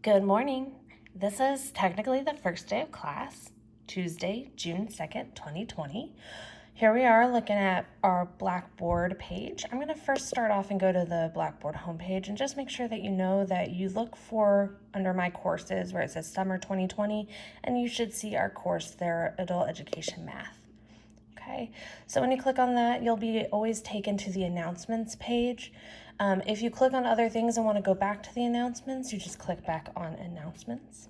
Good morning. This is technically the first day of class, Tuesday, June 2nd, 2020. Here we are looking at our Blackboard page. I'm going to first start off and go to the Blackboard homepage and just make sure that you know that you look for under my courses where it says Summer 2020, and you should see our course there, Adult Education Math. Okay, so when you click on that, you'll be always taken to the announcements page. If you click on other things and want to go back to the announcements, you just click back on announcements.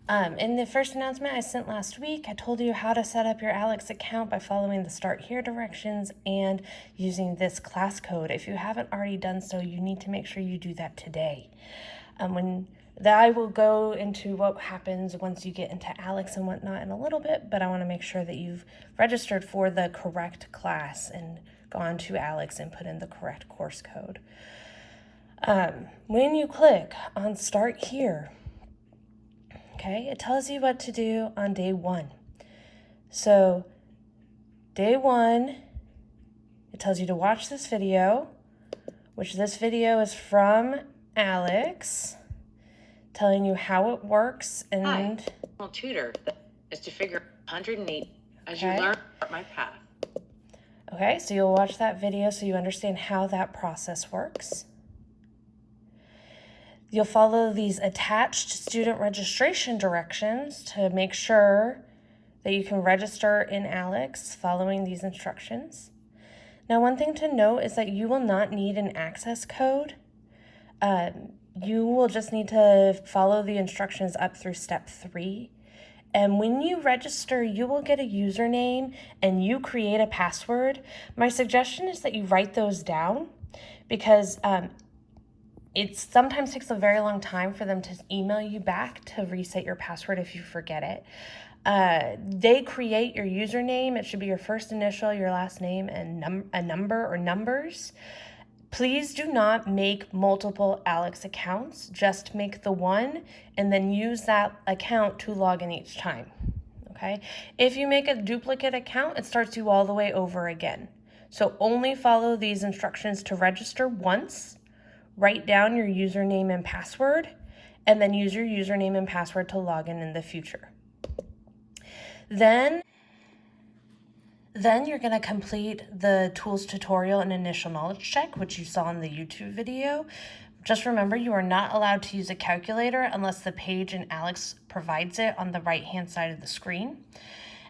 In the first announcement I sent last week, I told you how to set up your ALEKS account by following the Start Here directions and using this class code. If you haven't already done so, you need to make sure you do that today. I will go into what happens once you get into ALEKS and whatnot in a little bit, but I want to make sure that you've registered for the correct class and gone to ALEKS and put in the correct course code. When you click on Start Here, okay, it tells you what to do on day one. So day one, it tells you to watch this video, which this video is from ALEKS, telling you how it works. And Hi, tutor is to figure 108 as you learn my path. Okay, so you'll watch that video so you understand how that process works. You'll follow these attached student registration directions to make sure that you can register in ALEKS following these instructions. Now, one thing to note is that you will not need an access code. You will just need to follow the instructions up through step 3. And when you register, you will get a username and you create a password. My suggestion is that you write those down because it sometimes takes a very long time for them to email you back to reset your password if you forget it. They create your username. It should be your first initial, your last name, and a number or numbers. Please do not make multiple ALEKS accounts. Just make the one and then use that account to log in each time, okay? If you make a duplicate account, it starts you all the way over again. So only follow these instructions to register once, write down your username and password, and then use your username and password to log in the future. Then you're going to complete the tools tutorial and initial knowledge check, which you saw in the YouTube video. Just remember, you are not allowed to use a calculator unless the page in ALEKS provides it on the right-hand side of the screen.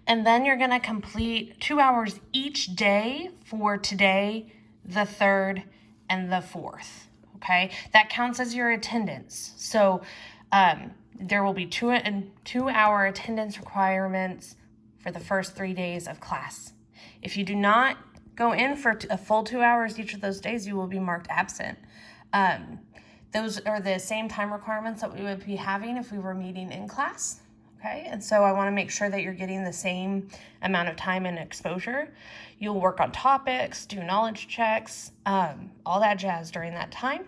And then you're going to complete 2 hours each day for today, the 3rd, and the 4th. Okay, that counts as your attendance. So there will be 2-hour attendance requirements for the first 3 days of class. If you do not go in for a full 2 hours each of those days, you will be marked absent. Those are the same time requirements that we would be having if we were meeting in class. Okay, and so I want to make sure that you're getting the same amount of time and exposure. You'll work on topics, do knowledge checks, all that jazz during that time.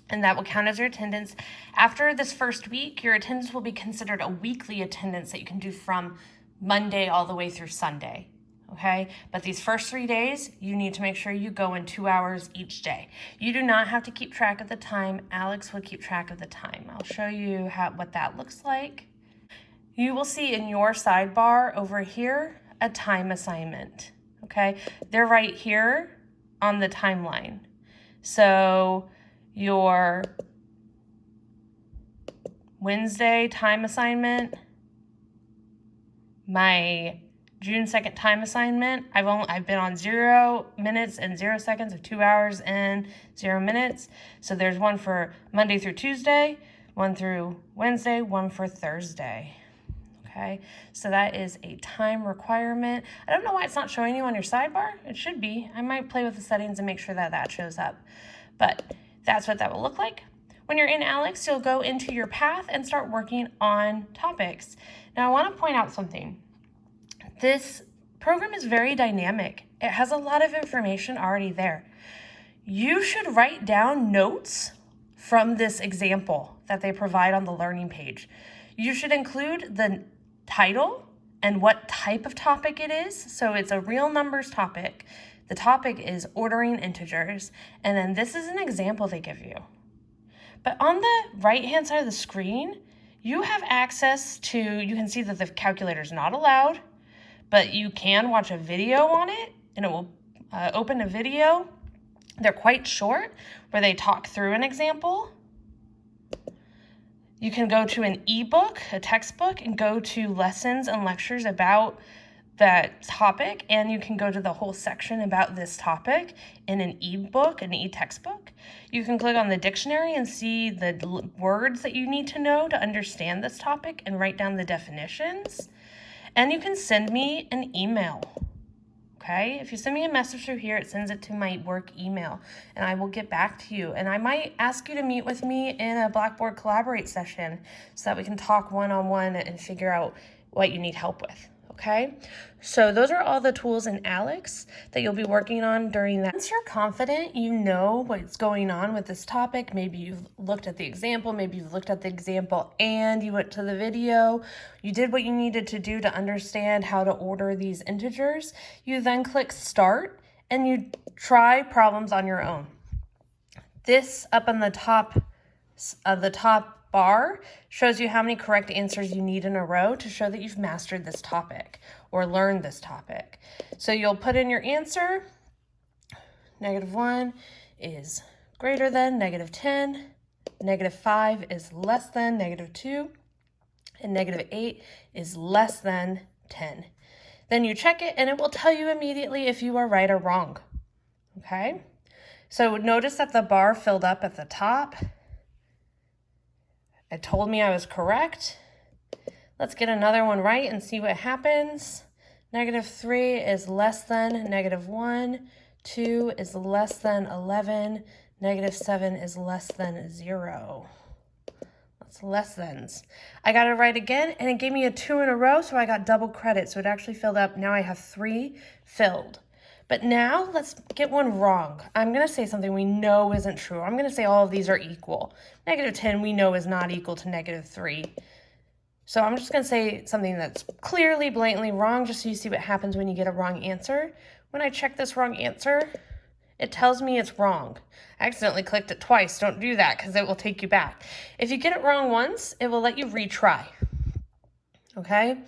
And that will count as your attendance. After this first week, your attendance will be considered a weekly attendance that you can do from Monday all the way through Sunday. Okay, but these first 3 days, you need to make sure you go in 2 hours each day. You do not have to keep track of the time. ALEKS will keep track of the time. I'll show you what that looks like. You will see in your sidebar over here a time assignment. Okay, they're right here on the timeline. So your Wednesday time assignment, my June 2nd time assignment, I've been on 0 minutes and 0 seconds of 2 hours and 0 minutes. So there's one for Monday through Tuesday, one through Wednesday, one for Thursday. Okay, so that is a time requirement. I don't know why it's not showing you on your sidebar. It should be. I might play with the settings and make sure that that shows up. But that's what that will look like. When you're in ALEKS, you'll go into your path and start working on topics. Now, I want to point out something. This program is very dynamic. It has a lot of information already there. You should write down notes from this example that they provide on the learning page. You should include the title and what type of topic it is. So it's a real numbers topic. The topic is ordering integers. And then this is an example they give you. But on the right-hand side of the screen, you have access to, you can see that the calculator is not allowed, but you can watch a video on it, and it will open a video. They're quite short, where they talk through an example. You can go to an ebook, a textbook, and go to lessons and lectures about that topic, and you can go to the whole section about this topic in an ebook, an e-textbook. You can click on the dictionary and see the words that you need to know to understand this topic and write down the definitions. And you can send me an email. Okay, if you send me a message through here, it sends it to my work email, and I will get back to you. And I might ask you to meet with me in a BlackBoard Collaborate session so that we can talk one-on-one and figure out what you need help with. Okay, so those are all the tools in ALEKS that you'll be working on during that. Once you're confident, you know what's going on with this topic. Maybe you've looked at the example, maybe you've looked at the example and you went to the video. You did what you needed to do to understand how to order these integers. You then click start and you try problems on your own. This up on the top of the top bar shows you how many correct answers you need in a row to show that you've mastered this topic or learned this topic. So you'll put in your answer. -1 is greater than -10. -5 is less than -2. And -8 is less than 10. Then you check it and it will tell you immediately if you are right or wrong. Okay? So notice that the bar filled up at the top. It told me I was correct. Let's get another one right and see what happens. -3 is less than -1. 2 is less than 11. -7 is less than 0. That's less thans. I got it right again, and it gave me a 2 in a row, so I got double credit. So it actually filled up. Now I have 3 filled. But now let's get one wrong. I'm going to say something we know isn't true. I'm going to say all of these are equal. -10 we know is not equal to -3. So I'm just going to say something that's clearly, blatantly wrong just so you see what happens when you get a wrong answer. When I check this wrong answer, it tells me it's wrong. I accidentally clicked it twice. Don't do that because it will take you back. If you get it wrong once, it will let you retry. Okay?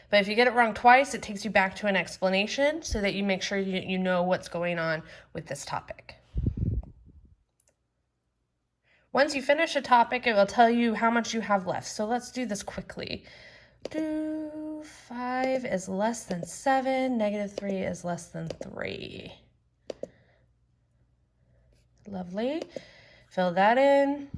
But if you get it wrong twice, it takes you back to an explanation so that you make sure you know what's going on with this topic. Once you finish a topic, it will tell you how much you have left. So let's do this quickly. 5 is less than 7. -3 is less than 3. Lovely. Fill that in.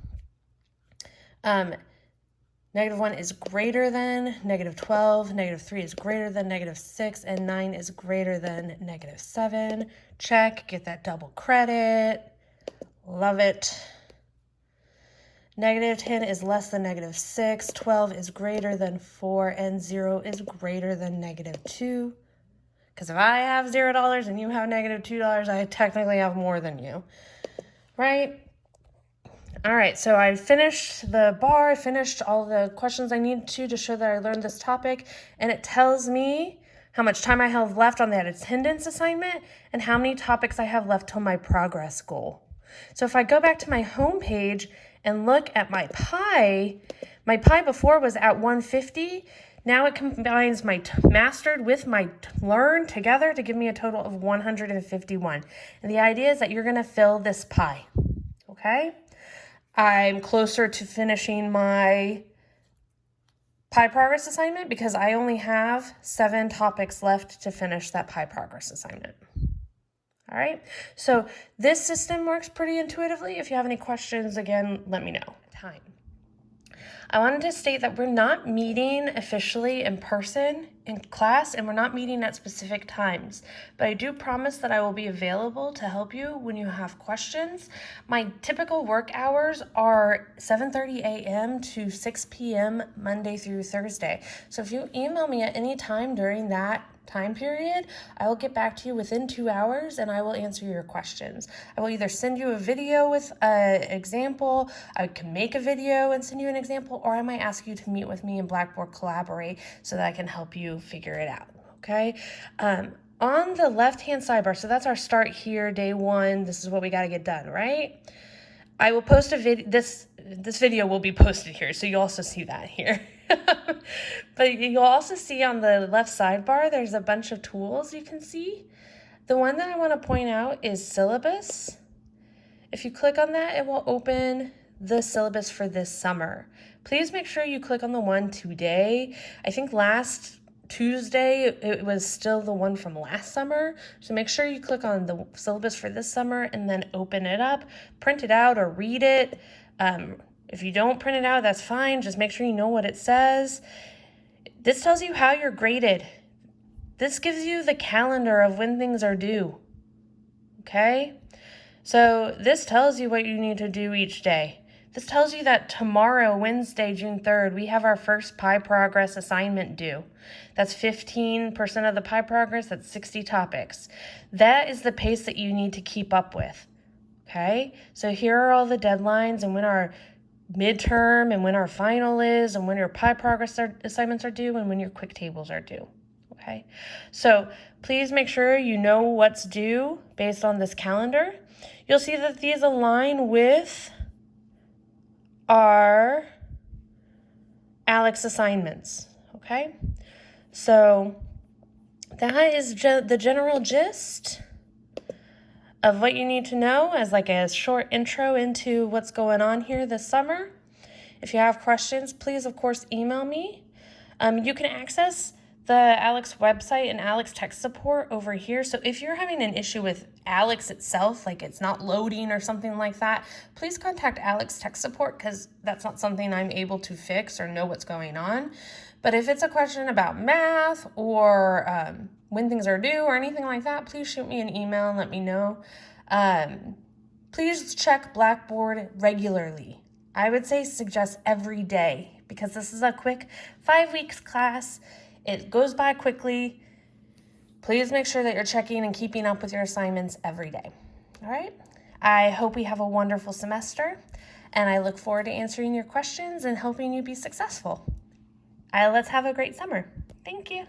-1 is greater than -12, -3 is greater than -6, and 9 is greater than -7. Check, get that double credit. Love it. -10 is less than -6, 12 is greater than 4, and 0 is greater than -2. Because if I have $0 and you have -$2, I technically have more than you, right? All right, so I finished the bar, I finished all the questions I need to show that I learned this topic, and it tells me how much time I have left on that attendance assignment and how many topics I have left till my progress goal. So if I go back to my home page and look at my pie before was at 150. Now it combines my mastered with my learned together to give me a total of 151. And the idea is that you're going to fill this pie, okay? I'm closer to finishing my pie progress assignment because I only have 7 topics left to finish that pie progress assignment. All right, so this system works pretty intuitively. If you have any questions, again, let me know. Time. I wanted to state that we're not meeting officially in person in class, and we're not meeting at specific times, but I do promise that I will be available to help you when you have questions. My typical work hours are 7:30 a.m. to 6 p.m. Monday through Thursday. So if you email me at any time during that time period, I will get back to you within 2 hours and I will answer your questions. I will either send you a video with an example, I can make a video and send you an example, or I might ask you to meet with me in BlackBoard Collaborate so that I can help you figure it out, okay? On the left-hand sidebar, so that's our start here, day 1, this is what we got to get done, right? I will post this this video will be posted here, so you'll also see that here. But you'll also see on the left sidebar, there's a bunch of tools you can see. The one that I want to point out is syllabus. If you click on that, it will open the syllabus for this summer. Please make sure you click on the one today. I think last Tuesday, it was still the one from last summer. So make sure you click on the syllabus for this summer and then open it up, print it out or read it. If you don't print it out, that's fine. Just make sure you know what it says. This tells you how you're graded. This gives you the calendar of when things are due. Okay? So this tells you what you need to do each day. This tells you that tomorrow, Wednesday, June 3rd, we have our first Pi Progress assignment due. That's 15% of the Pi Progress, that's 60 topics. That is the pace that you need to keep up with, okay? So here are all the deadlines and when our midterm and when our final is and when your Pi Progress assignments are due and when your quick tables are due, okay? So please make sure you know what's due based on this calendar. You'll see that these align with our ALEKS assignments, okay? So that is the general gist of what you need to know as like a short intro into what's going on here this summer. If you have questions, please, of course, email me. You can access the ALEKS website and ALEKS tech support over here. So if you're having an issue with ALEKS itself, like it's not loading or something like that, please contact ALEKS tech support because that's not something I'm able to fix or know what's going on. But if it's a question about math or when things are due or anything like that, please shoot me an email and let me know. Please check BlackBoard regularly. I would say suggest every day because this is a quick 5 weeks class. It goes by quickly. Please make sure that you're checking and keeping up with your assignments every day. All right? I hope we have a wonderful semester, and I look forward to answering your questions and helping you be successful. Let's have a great summer. Thank you.